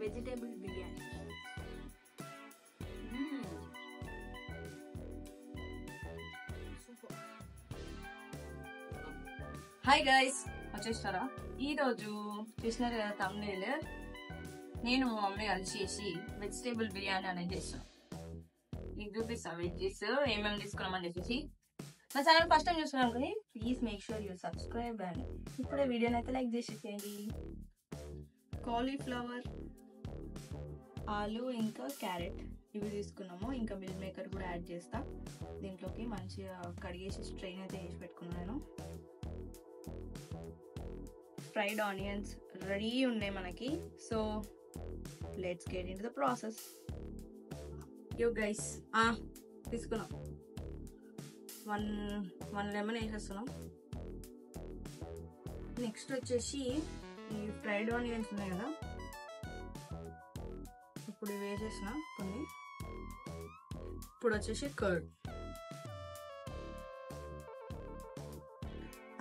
Vegetable biryani. Hi guys, వచ్చేస్తారా? ఈరోజు చూసినారు కదా తమ్నేల్, నేను మా మమ్మీ కలిసి చేసి వెజిటేబుల్ బిర్యానీ అనేది చేస్తాను. మీకు చూపిస్తా వెజ్జెస్ ఏమేమి తీసుకున్నామని చెప్పేసి. నా ఛానల్ ఫస్ట్ టైం చూస్తున్నాను కానీ please make sure you subscribe and ఇప్పుడే వీడియోని అయితే లైక్ చేసేసేయండి. కాలీఫ్లవర్, ఆలు ఇంకా క్యారెట్ ఇవి తీసుకున్నాము. ఇంకా మిల్ మేకర్ కూడా యాడ్ చేస్తా. దీంట్లోకి మంచిగా కడిగేసి స్ట్రెయిన్ అయితే వేసి పెట్టుకున్నాను. ఫ్రైడ్ ఆనియన్స్ రెడీ ఉన్నాయి మనకి. So let's get into the process. Yo guys, తీసుకున్నాం. వన్ లెమన్ వేసేస్తున్నాం. నెక్స్ట్ వచ్చేసి ఈ ఫ్రైడ్ ఆనియన్స్ ఉన్నాయి కదా, ఇప్పుడు ఇవి వేసేసిన కొన్ని. ఇప్పుడు వచ్చేసి కర్డ్,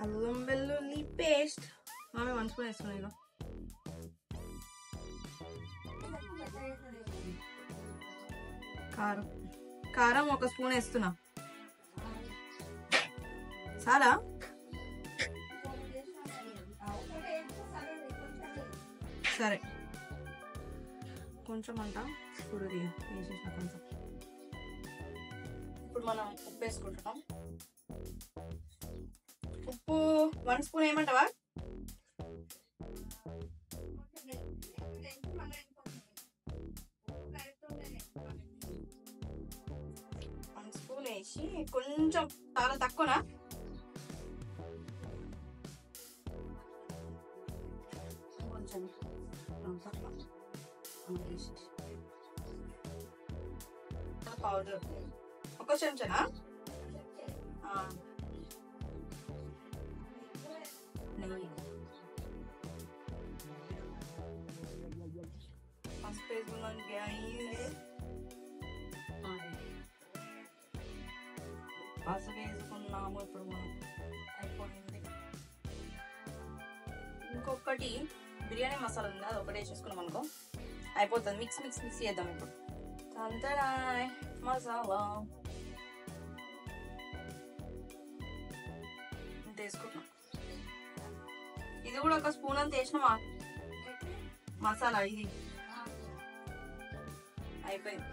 అల్లం వెల్లుల్లి పేస్ట్ మామే 1 స్పూన్ వేస్తున్నాయి. ఇక కారం 1 స్పూన్ వేస్తున్నా. చాలా సరే, కొంచెం అంట. ఇప్పుడు వేసేసిన కొంచెం. ఇప్పుడు మనం ఉప్పు వేసుకుంటున్నాం. ఉప్పు 1 స్పూన్ ఏమంటావా? వేసి కొంచెం చాలా తక్కువనా? కొంచెం పౌడర్ 1 చెంచానా? నెయ్యి, పసుపు వేసుకున్నాను. పసుపు వేసుకున్నాము. ఇప్పుడు మనం అయిపోయింది. ఇంకొకటి బిర్యానీ మసాలా ఉంది, అది ఒకటి వేసేసుకున్నాం అనుకో అయిపోతుంది. మిక్స్ చేద్దాం. ఇప్పుడు తంతరాయ్ మసాలా ఇంత వేసుకుంటున్నాం. ఇది కూడా 1 స్పూన్ అంత వేసినామా మసాలా. ఇది అయిపోయింది.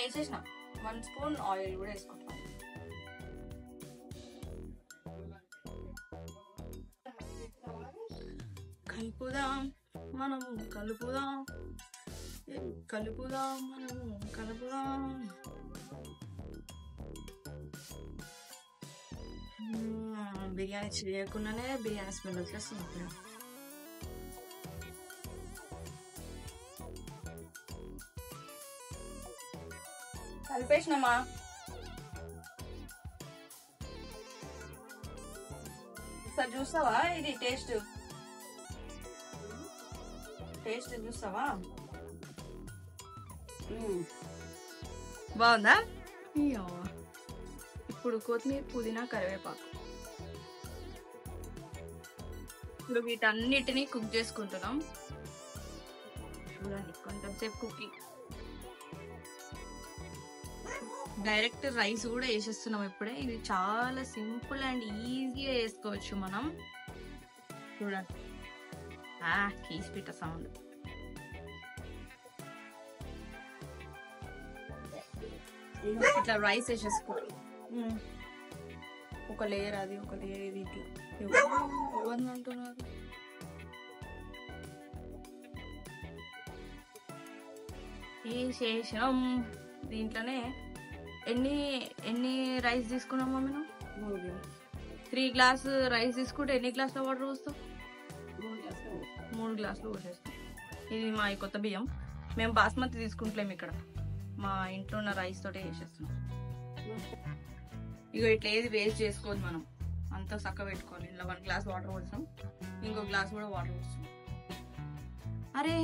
వేసేసిన. 1 స్పూన్ ఆయిల్ కూడా వేసుకుంటాం. కలుపుదాం మనము, కలుపుదాం మనము, కలుపుదాం. బిర్యానీ చేయకుండానే బిర్యానీ స్మెల్ వచ్చేస్తుంది. కలిపేసినామా? ఒకసారి చూస్తావా? ఇది టేస్ట్ చూస్తావా? బాగుందా? ఇప్పుడు కొత్తిమీర, పుదీనా, కరివేపాకు. ఇప్పుడు వీటన్నిటిని కుక్ చేసుకుంటున్నాం. చూడండి, కొంచెం సేపు కుకింగ్. డైరెక్ట్ రైస్ కూడా వేసేస్తున్నాం ఇప్పుడే. ఇది చాలా సింపుల్ అండ్ ఈజీగా వేసుకోవచ్చు మనం. చూడండి, కీస్ పిట్ట సౌండ్. ఇట్లా రైస్ వేసేసుకోవాలి. ఒక లేయర్ అది, ఒక లేయర్ ఇది. ఇట్లా ఎవరిని అంటున్నారు? వేసేసాం. దీంట్లోనే ఎన్ని రైస్ తీసుకున్నాం మమ్మీ? 3 గ్లాసు రైస్ తీసుకుంటే ఎన్ని గ్లాసుల వాటర్ పోస్తాం? 3 గ్లాసులు పోసేస్తాం. ఇది మా కొత్త బియ్యం. మేము బాస్మతి తీసుకుంటలేము. ఇక్కడ మా ఇంట్లో ఉన్న రైస్ తోటే వేసేస్తున్నాం. ఇక ఇట్లా ఏది వేస్ట్ చేసుకోవద్దు మనం, అంతా చక్క పెట్టుకోవాలి. ఇలా 1 గ్లాస్ వాటర్ పోస్తాం, ఇంకో గ్లాస్ కూడా వాటర్ పోస్తాం. అరే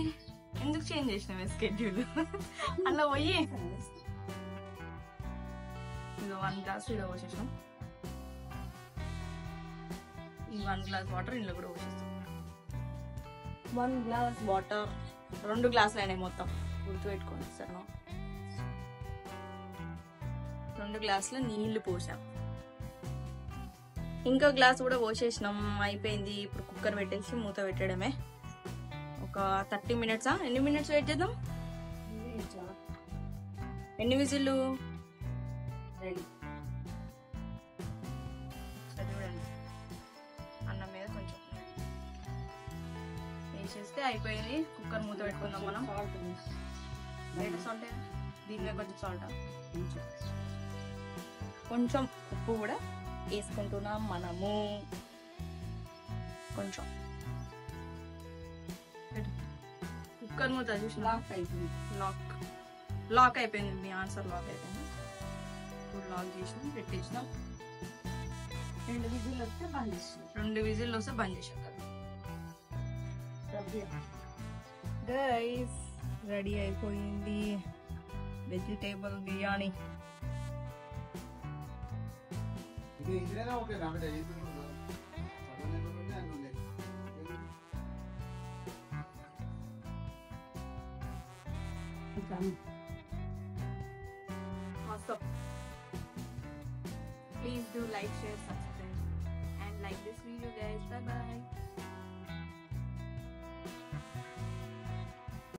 ఎందుకు చేంజ్ చేసినాం స్కెడ్యూల్? అలా పోయి ఇక 1 గ్లాస్ ఇలా పోసేసాం. ఈ 1 గ్లాస్ వాటర్ ఇందులో కూడా పోసేస్తాం. 1 గ్లాస్ వాటర్, 2 గ్లాసులు అయినాయి మొత్తం, గుర్తుపెట్టుకోండి సరేనా. 2 గ్లాసుల నీళ్లు పోసాం, ఇంకో గ్లాస్ కూడా పోసేసినాం, అయిపోయింది. ఇప్పుడు కుక్కర్ పెట్టేసి మూత పెట్టడమే. ఒక 30 మినిట్స్, ఎన్ని మినిట్స్ వెయిట్ చేద్దాం? ఎన్ని విజిల్లు? రెడీ. చూడండి, అన్నం మీద కొంచెం వేసేస్తే అయిపోయింది. కుక్కర్ మూత పెట్టుకుందాం మనం. సాల్ట్, దీని మీద కొంచెం సాల్ట్, కొంచెం ఉప్పు కూడా వేసుకుంటున్నాం మనము. కొంచెం కుక్కర్ మూత చూసి లాక్ అయిపోయింది. మీ ఆన్సర్ లాక్ అయిపోయింది. ఇప్పుడు లాక్ చేసి పెట్టేసినాం. 2 విజిల్లు వస్తే బంద్ చేసాం కదా గైస్. రెడీ అయిపోయింది vegetable biryani. Awesome. Please do like, share, subscribe and like this video guys. Bye bye.